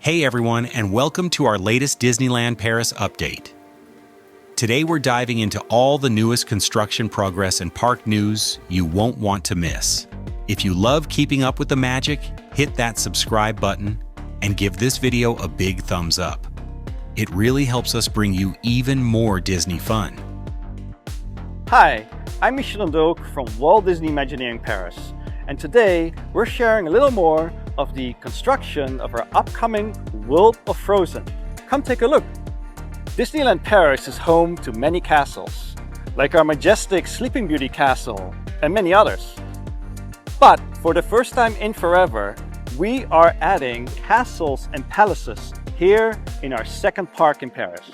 Hey everyone, and welcome to our latest Disneyland Paris update. Today we're diving into all the newest construction progress and park news you won't want to miss. If you love keeping up with the magic, hit that subscribe button and give this video a big thumbs up. It really helps us bring you even more Disney fun. Hi, I'm Michel Doak from Walt Disney Imagineering Paris, and today we're sharing a little more of the construction of our upcoming World of Frozen. Come take a look. Disneyland Paris is home to many castles, like our majestic Sleeping Beauty castle and many others. But for the first time in forever, we are adding castles and palaces here in our second park in Paris.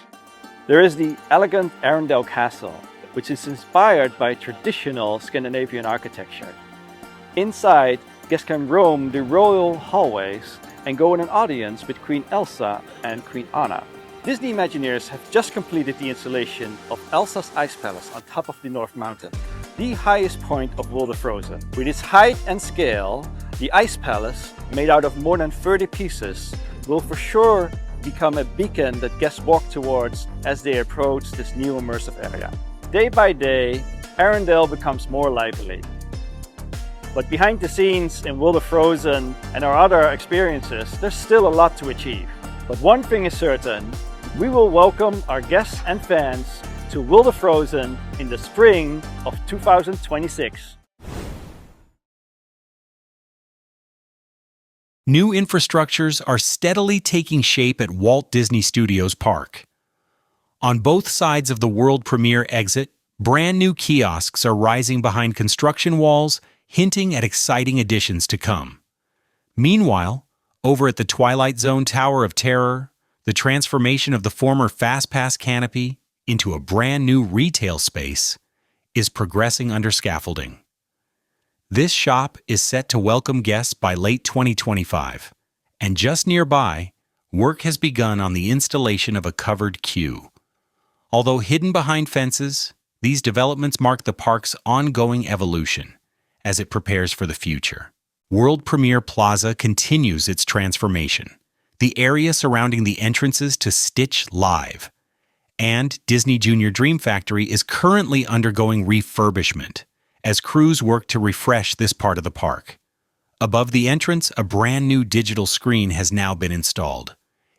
There is the elegant Arendelle Castle, which is inspired by traditional Scandinavian architecture. Inside, guests can roam the royal hallways and go in an audience with Queen Elsa and Queen Anna. Disney Imagineers have just completed the installation of Elsa's Ice Palace on top of the North Mountain, the highest point of World of Frozen. With its height and scale, the Ice Palace, made out of more than 30 pieces, will for sure become a beacon that guests walk towards as they approach this new immersive area. Day by day, Arendelle becomes more lively. But behind the scenes in World of Frozen and our other experiences, there's still a lot to achieve. But one thing is certain, we will welcome our guests and fans to World of Frozen in the spring of 2026. New infrastructures are steadily taking shape at Walt Disney Studios Park. On both sides of the world premiere exit, brand new kiosks are rising behind construction walls, hinting at exciting additions to come. Meanwhile, over at the Twilight Zone Tower of Terror, the transformation of the former FastPass canopy into a brand new retail space is progressing under scaffolding. This shop is set to welcome guests by late 2025, and just nearby, work has begun on the installation of a covered queue. Although hidden behind fences, these developments mark the park's ongoing evolution as it prepares for the future. World Premiere Plaza continues its transformation, the area surrounding the entrances to Stitch Live, and Disney Junior Dream Factory is currently undergoing refurbishment as crews work to refresh this part of the park. Above the entrance, a brand new digital screen has now been installed.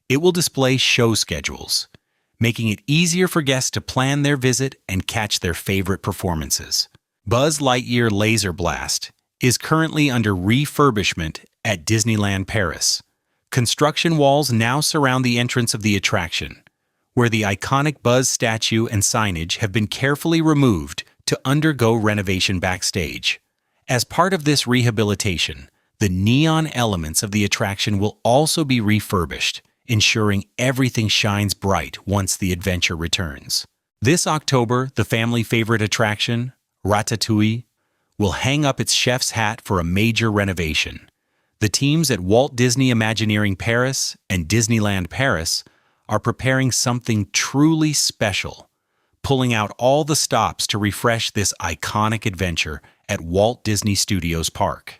It will display show schedules, making it easier for guests to plan their visit and catch their favorite performances. Buzz Lightyear Laser Blast is currently under refurbishment at Disneyland Paris. Construction walls now surround the entrance of the attraction, where the iconic Buzz statue and signage have been carefully removed to undergo renovation backstage. As part of this rehabilitation, the neon elements of the attraction will also be refurbished, ensuring everything shines bright once the adventure returns. This October, the family favorite attraction, Ratatouille, will hang up its chef's hat for a major renovation. The teams at Walt Disney Imagineering Paris and Disneyland Paris are preparing something truly special, pulling out all the stops to refresh this iconic adventure at Walt Disney Studios Park.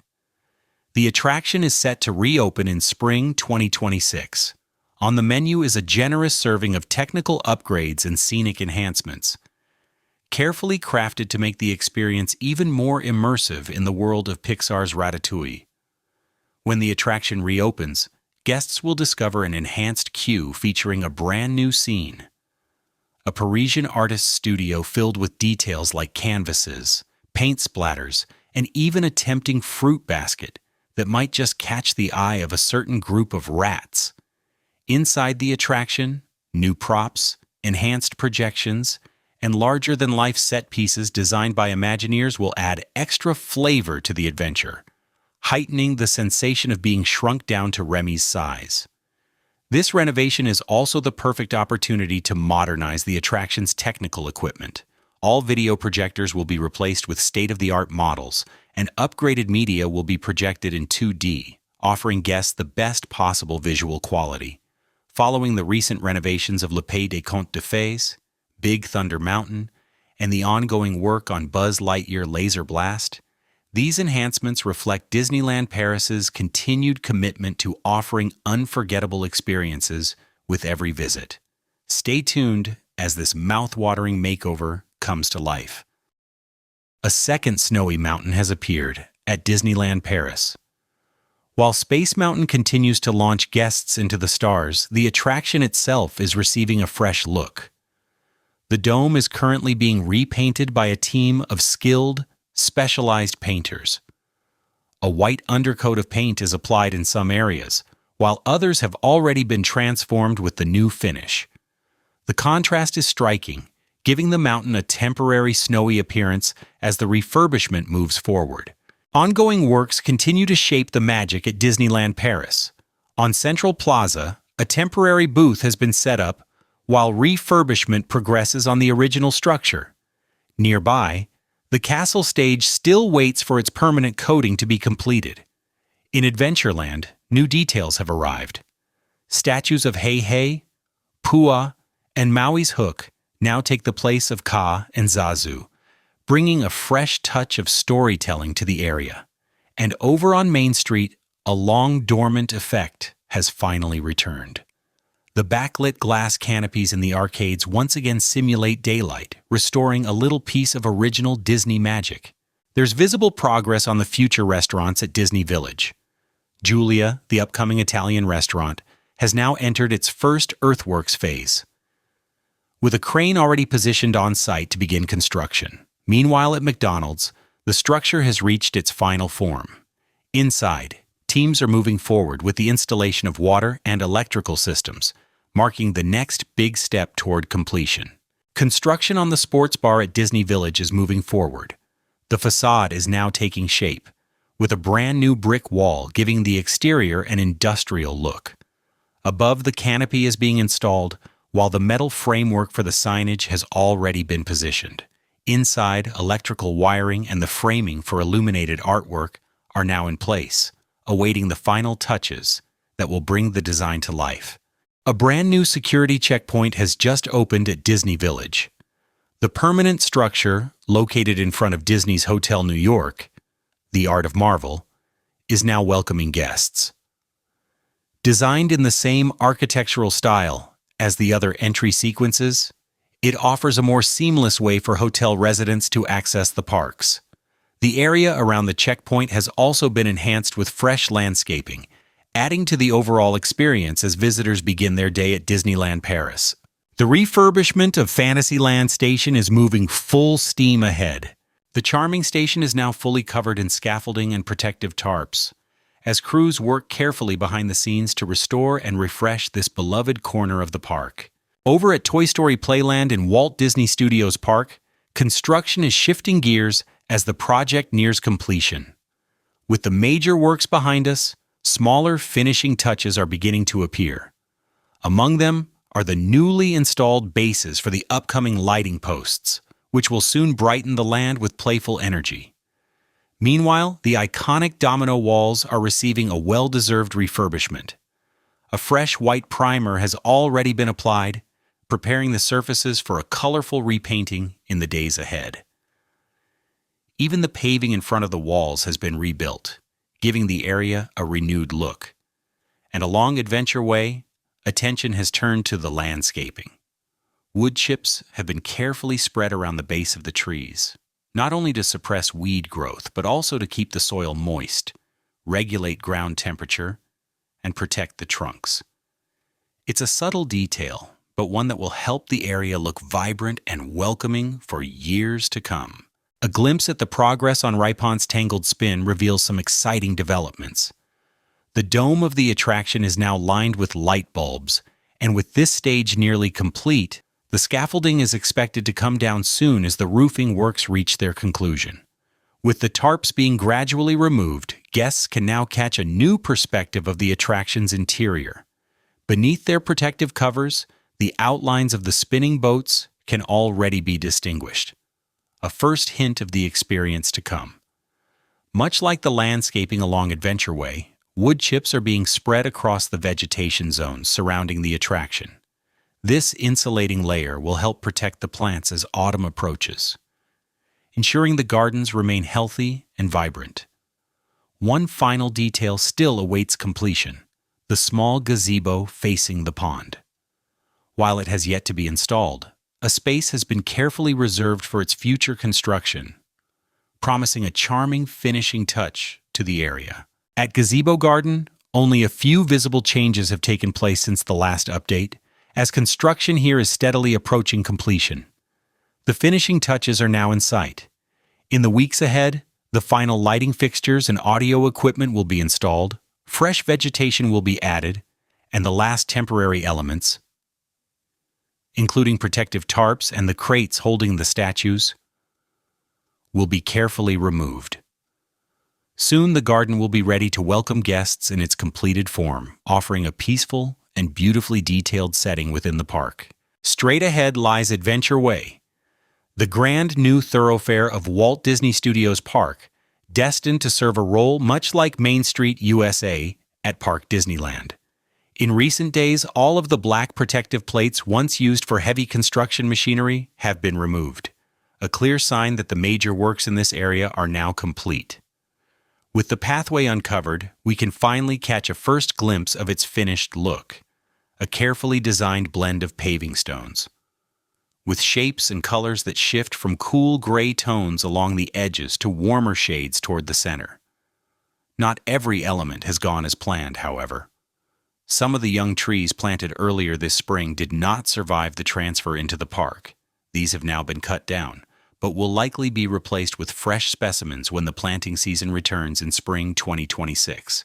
The attraction is set to reopen in spring 2026. On the menu is a generous serving of technical upgrades and scenic enhancements, carefully crafted to make the experience even more immersive in the world of Pixar's Ratatouille. When the attraction reopens, guests will discover an enhanced queue featuring a brand new scene. A Parisian artist's studio filled with details like canvases, paint splatters, and even a tempting fruit basket that might just catch the eye of a certain group of rats. Inside the attraction, new props, enhanced projections, and larger-than-life set pieces designed by Imagineers will add extra flavor to the adventure, heightening the sensation of being shrunk down to Remy's size. This renovation is also the perfect opportunity to modernize the attraction's technical equipment. All video projectors will be replaced with state-of-the-art models, and upgraded media will be projected in 2D, offering guests the best possible visual quality. Following the recent renovations of Le Pays des Contes de Fées, Big Thunder Mountain, and the ongoing work on Buzz Lightyear Laser Blast, These enhancements reflect Disneyland Paris's continued commitment to offering unforgettable experiences with every visit. Stay tuned as this mouth-watering makeover comes to life. A second snowy mountain has appeared at Disneyland Paris. While Space Mountain continues to launch guests into the stars, the attraction itself is receiving a fresh look. The dome is currently being repainted by a team of skilled, specialized painters. A white undercoat of paint is applied in some areas, while others have already been transformed with the new finish. The contrast is striking, giving the mountain a temporary snowy appearance as the refurbishment moves forward. Ongoing works continue to shape the magic at Disneyland Paris. On Central Plaza, a temporary booth has been set up while refurbishment progresses on the original structure. Nearby, the castle stage still waits for its permanent coating to be completed. In Adventureland, new details have arrived. Statues of Hei Hei, Pua, and Maui's Hook now take the place of Ka and Zazu, bringing a fresh touch of storytelling to the area. And over on Main Street, a long-dormant effect has finally returned. The backlit glass canopies in the arcades once again simulate daylight, restoring a little piece of original Disney magic. There's visible progress on the future restaurants at Disney Village. Giulia, the upcoming Italian restaurant, has now entered its first earthworks phase, with a crane already positioned on site to begin construction. Meanwhile, at McDonald's, the structure has reached its final form. Inside, teams are moving forward with the installation of water and electrical systems, marking the next big step toward completion. Construction on the sports bar at Disney Village is moving forward. The facade is now taking shape, with a brand new brick wall giving the exterior an industrial look. Above, the canopy is being installed, while the metal framework for the signage has already been positioned. Inside, electrical wiring and the framing for illuminated artwork are now in place, awaiting the final touches that will bring the design to life. A brand new security checkpoint has just opened at Disney Village. The permanent structure, located in front of Disney's Hotel New York, the Art of Marvel, is now welcoming guests. Designed in the same architectural style as the other entry sequences, it offers a more seamless way for hotel residents to access the parks. The area around the checkpoint has also been enhanced with fresh landscaping, adding to the overall experience as visitors begin their day at Disneyland Paris. The refurbishment of Fantasyland Station is moving full steam ahead. The charming station is now fully covered in scaffolding and protective tarps, as crews work carefully behind the scenes to restore and refresh this beloved corner of the park. Over at Toy Story Playland in Walt Disney Studios Park, construction is shifting gears as the project nears completion. With the major works behind us, smaller finishing touches are beginning to appear. Among them are the newly installed bases for the upcoming lighting posts, which will soon brighten the land with playful energy. Meanwhile, the iconic domino walls are receiving a well-deserved refurbishment. A fresh white primer has already been applied, preparing the surfaces for a colorful repainting in the days ahead. Even the paving in front of the walls has been rebuilt, giving the area a renewed look. And along Adventure Way, attention has turned to the landscaping. Wood chips have been carefully spread around the base of the trees, not only to suppress weed growth, but also to keep the soil moist, regulate ground temperature, and protect the trunks. It's a subtle detail, but one that will help the area look vibrant and welcoming for years to come. A glimpse at the progress on Ripon's Tangled Spin reveals some exciting developments. The dome of the attraction is now lined with light bulbs, and with this stage nearly complete, the scaffolding is expected to come down soon as the roofing works reach their conclusion. With the tarps being gradually removed, guests can now catch a new perspective of the attraction's interior. Beneath their protective covers, the outlines of the spinning boats can already be distinguished, a first hint of the experience to come. Much like the landscaping along Adventure Way, wood chips are being spread across the vegetation zones surrounding the attraction. This insulating layer will help protect the plants as autumn approaches. ensuring the gardens remain healthy and vibrant. One final detail still awaits completion: the small gazebo facing the pond. While it has yet to be installed, a space has been carefully reserved for its future construction, promising a charming finishing touch to the area. At Gazebo Garden, only a few visible changes have taken place since the last update, as construction here is steadily approaching completion. The finishing touches are now in sight. In the weeks ahead, the final lighting fixtures and audio equipment will be installed, fresh vegetation will be added, and the last temporary elements, including protective tarps and the crates holding the statues, will be carefully removed. Soon the garden will be ready to welcome guests in its completed form, offering a peaceful and beautifully detailed setting within the park. Straight ahead lies Adventure Way, the grand new thoroughfare of Walt Disney Studios Park, destined to serve a role much like Main Street, USA, at Park Disneyland. In recent days, all of the black protective plates once used for heavy construction machinery have been removed, a clear sign that the major works in this area are now complete. With the pathway uncovered, we can finally catch a first glimpse of its finished look, a carefully designed blend of paving stones, with shapes and colors that shift from cool gray tones along the edges to warmer shades toward the center. Not every element has gone as planned, however. Some of the young trees planted earlier this spring did not survive the transfer into the park. These have now been cut down, but will likely be replaced with fresh specimens when the planting season returns in spring 2026.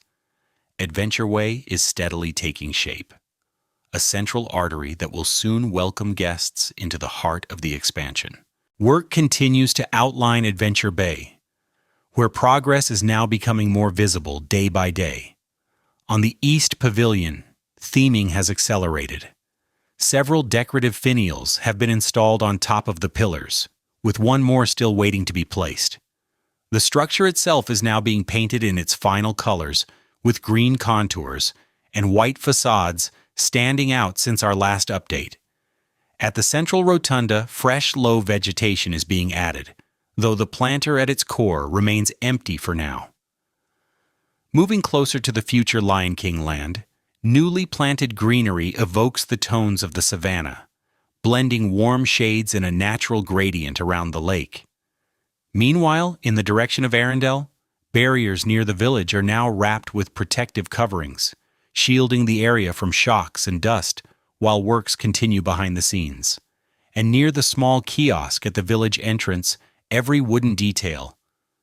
Adventure Way is steadily taking shape, a central artery that will soon welcome guests into the heart of the expansion. Work continues to outline Adventure Bay, where progress is now becoming more visible day by day. On the East Pavilion, theming has accelerated. Several decorative finials have been installed on top of the pillars, with one more still waiting to be placed. The structure itself is now being painted in its final colors, with green contours and white facades standing out since our last update. At the central rotunda, fresh low vegetation is being added, though the planter at its core remains empty for now. Moving closer to the future Lion King land, newly planted greenery evokes the tones of the savannah, blending warm shades in a natural gradient around the lake. Meanwhile, in the direction of Arendelle, barriers near the village are now wrapped with protective coverings, shielding the area from shocks and dust while works continue behind the scenes. And near the small kiosk at the village entrance, every wooden detail,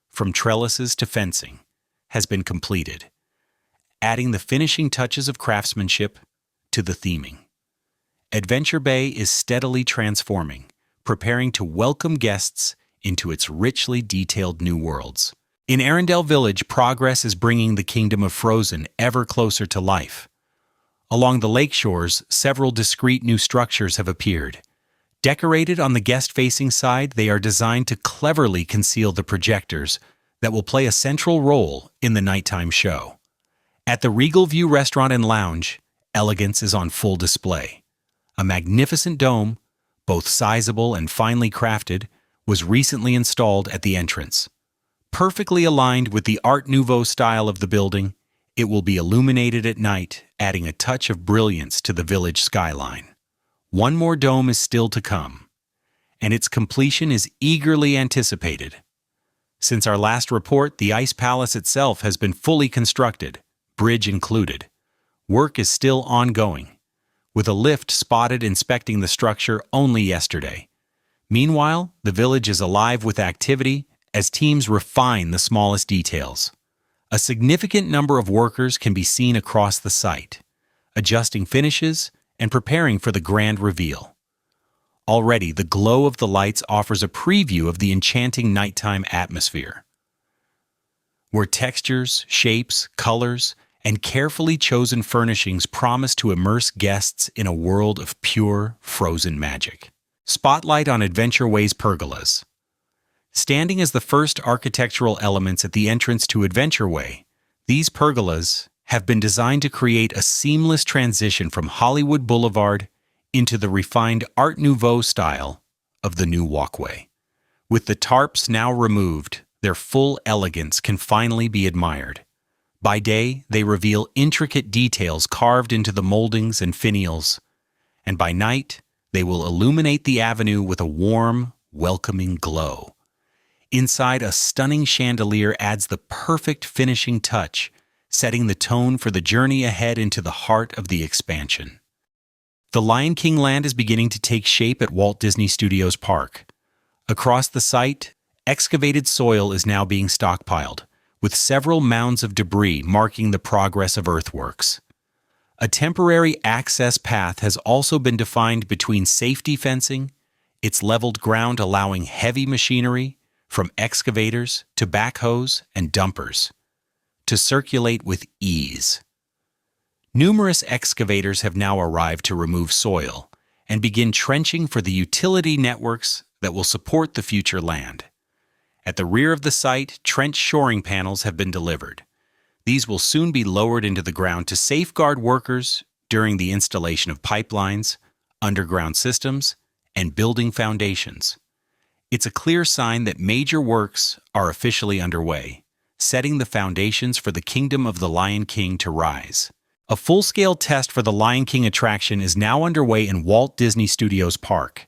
from trellises to fencing, has been completed, adding the finishing touches of craftsmanship to the theming. Adventure Bay is steadily transforming, preparing to welcome guests into its richly detailed new worlds. In Arendelle Village, progress is bringing the Kingdom of Frozen ever closer to life. Along the lake shores, several discrete new structures have appeared. Decorated on the guest-facing side, they are designed to cleverly conceal the projectors that will play a central role in the nighttime show. At the Regal View Restaurant and Lounge, elegance is on full display. A magnificent dome, both sizable and finely crafted, was recently installed at the entrance. Perfectly aligned with the Art Nouveau style of the building, it will be illuminated at night, adding a touch of brilliance to the village skyline. One more dome is still to come, and its completion is eagerly anticipated. Since our last report, the Ice Palace itself has been fully constructed, bridge included. Work is still ongoing, with a lift spotted inspecting the structure only yesterday. Meanwhile, the village is alive with activity as teams refine the smallest details. A significant number of workers can be seen across the site, adjusting finishes and preparing for the grand reveal. Already, the glow of the lights offers a preview of the enchanting nighttime atmosphere, where textures, shapes, colors, and carefully chosen furnishings promise to immerse guests in a world of pure, frozen magic. Spotlight on Adventure Way's pergolas. Standing as the first architectural elements at the entrance to Adventure Way, these pergolas have been designed to create a seamless transition from Hollywood Boulevard into the refined Art Nouveau style of the new walkway. With the tarps now removed, their full elegance can finally be admired. By day, they reveal intricate details carved into the moldings and finials, and by night, they will illuminate the avenue with a warm, welcoming glow. Inside, a stunning chandelier adds the perfect finishing touch, setting the tone for the journey ahead into the heart of the expansion. The Lion King land is beginning to take shape at Walt Disney Studios Park. Across the site, excavated soil is now being stockpiled, with several mounds of debris marking the progress of earthworks. A temporary access path has also been defined between safety fencing, its leveled ground allowing heavy machinery, from excavators to backhoes and dumpers, to circulate with ease. Numerous excavators have now arrived to remove soil and begin trenching for the utility networks that will support the future land. At the rear of the site, trench shoring panels have been delivered. These will soon be lowered into the ground to safeguard workers during the installation of pipelines, underground systems, and building foundations. It's a clear sign that major works are officially underway, setting the foundations for the Kingdom of the Lion King to rise. A full-scale test for the Lion King attraction is now underway in Walt Disney Studios Park.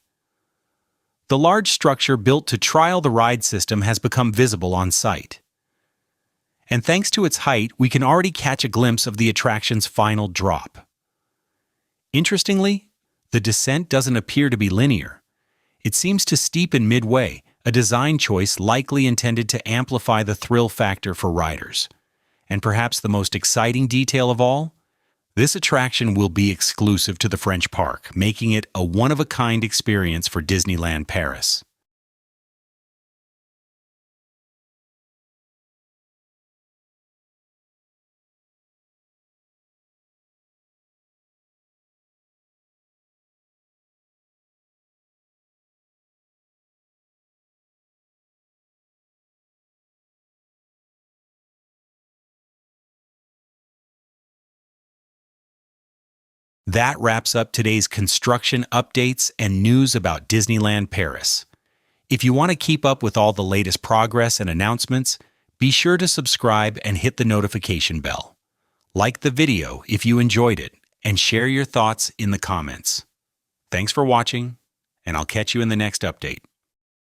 The large structure built to trial the ride system has become visible on site. And thanks to its height, we can already catch a glimpse of the attraction's final drop. Interestingly, the descent doesn't appear to be linear. It seems to steepen midway, a design choice likely intended to amplify the thrill factor for riders. And perhaps the most exciting detail of all? This attraction will be exclusive to the French park, making it a one-of-a-kind experience for Disneyland Paris. That wraps up today's construction updates and news about Disneyland Paris. If you want to keep up with all the latest progress and announcements, be sure to subscribe and hit the notification bell. Like the video if you enjoyed it, and share your thoughts in the comments. Thanks for watching, and I'll catch you in the next update.